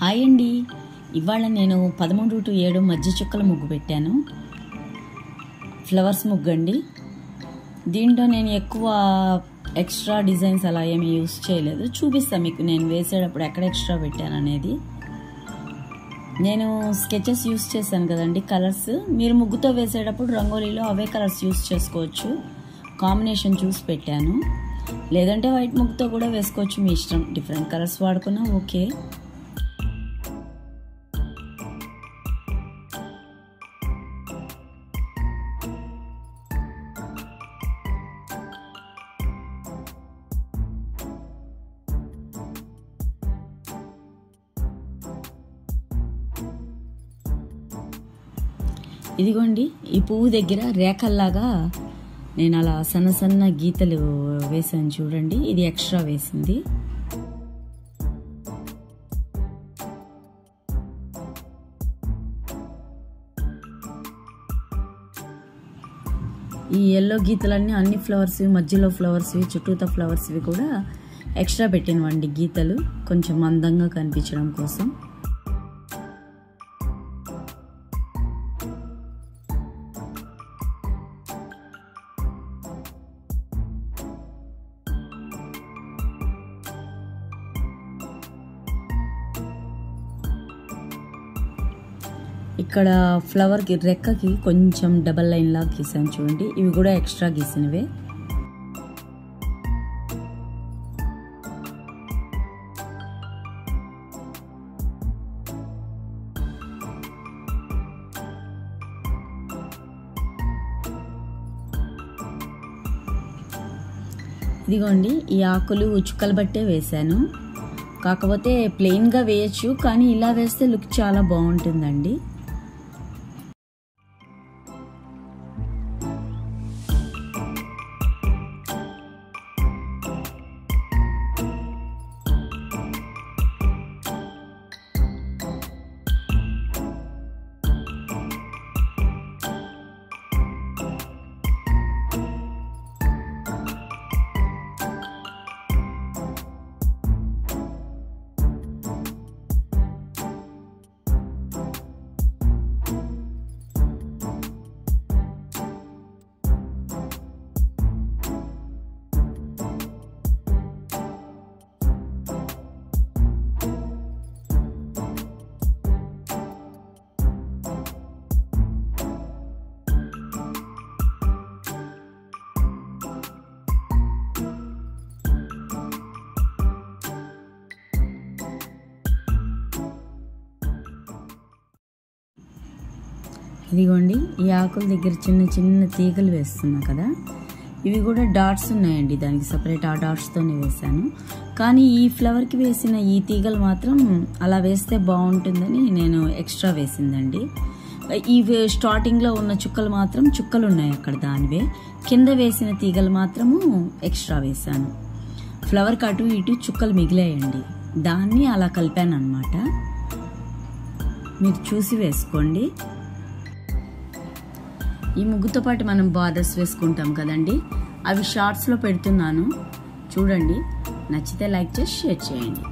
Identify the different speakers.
Speaker 1: Hi అండి, ఇవాళ నేను 13 to 7 మధ్య చుక్కల ముగ్గు పెట్టాను. ఫ్లవర్స్ ముగ్గు అండి. దీంట్లో నేను ఎక్కువ ఎక్స్ట్రా డిజైన్స్ అలా ఏమీ యూస్ చేయలేదు. చూపిస్తాను మీకు నేను వేసేటప్పుడు ఎక్కడ ఎక్స్ట్రా పెట్టాను అనేది. నేను స్కెచెస్ యూస్ చేశాను కదండి, కలర్స్. మీరు ముగ్గుతో వేసేటప్పుడు రంగోలీలో అవే కలర్స్ యూస్ చేసుకోవచ్చు. కాంబినేషన్ చూసి పెట్టాను. లేదంటే వైట్ ముగ్గుతో కూడా వేసుకోవచ్చు, మీ ఇష్టం. డిఫరెంట్ కలర్స్ వాడుకున్నా ఓకే. ఇదిగోండి, ఈ పువ్వు దగ్గర రేఖల్లాగా నేను అలా సన్న సన్న గీతలు వేసాను చూడండి. ఇది ఎక్స్ట్రా వేసింది. ఈ ఎల్లో గీతలన్నీ అన్ని ఫ్లవర్స్, మధ్యలో ఫ్లవర్స్, చుట్టూతా ఫ్లవర్స్ కూడా ఎక్స్ట్రా పెట్టినవండి గీతలు, కొంచెం అందంగా కనిపించడం కోసం. ఇక్కడ ఫ్లవర్కి రెక్కకి కొంచెం డబల్ లైన్ లాగా గీసాను చూడండి. ఇవి కూడా ఎక్స్ట్రా గీసినవే. ఇదిగోండి, ఈ ఆకులు చుక్కలు బట్టే వేశాను. కాకపోతే ప్లెయిన్గా వేయచ్చు, కానీ ఇలా వేస్తే లుక్ చాలా బాగుంటుందండి. ఇదిగోండి, ఈ ఆకుల దగ్గర చిన్న చిన్న తీగలు వేస్తున్నా కదా, ఇవి కూడా డాట్స్ ఉన్నాయండి. దానికి సపరేట్ ఆ డాట్స్తోనే వేసాను. కానీ ఈ ఫ్లవర్కి వేసిన ఈ తీగలు మాత్రం అలా వేస్తే బాగుంటుందని నేను ఎక్స్ట్రా వేసిందండి. ఇవి స్టార్టింగ్లో ఉన్న చుక్కలు మాత్రం చుక్కలు ఉన్నాయి అక్కడ, దానివే. కింద వేసిన తీగలు మాత్రము ఎక్స్ట్రా వేసాను. ఫ్లవర్కి అటు ఇటు చుక్కలు మిగిలాయండి, దాన్ని అలా కలిపాను అన్నమాట. మీరు చూసి వేసుకోండి. ఈ ముగ్గుతో పాటు మనం బార్డర్స్ వేసుకుంటాం కదండి, అవి షార్ట్స్లో పెడుతున్నాను చూడండి. నచ్చితే లైక్ చేసి షేర్ చేయండి.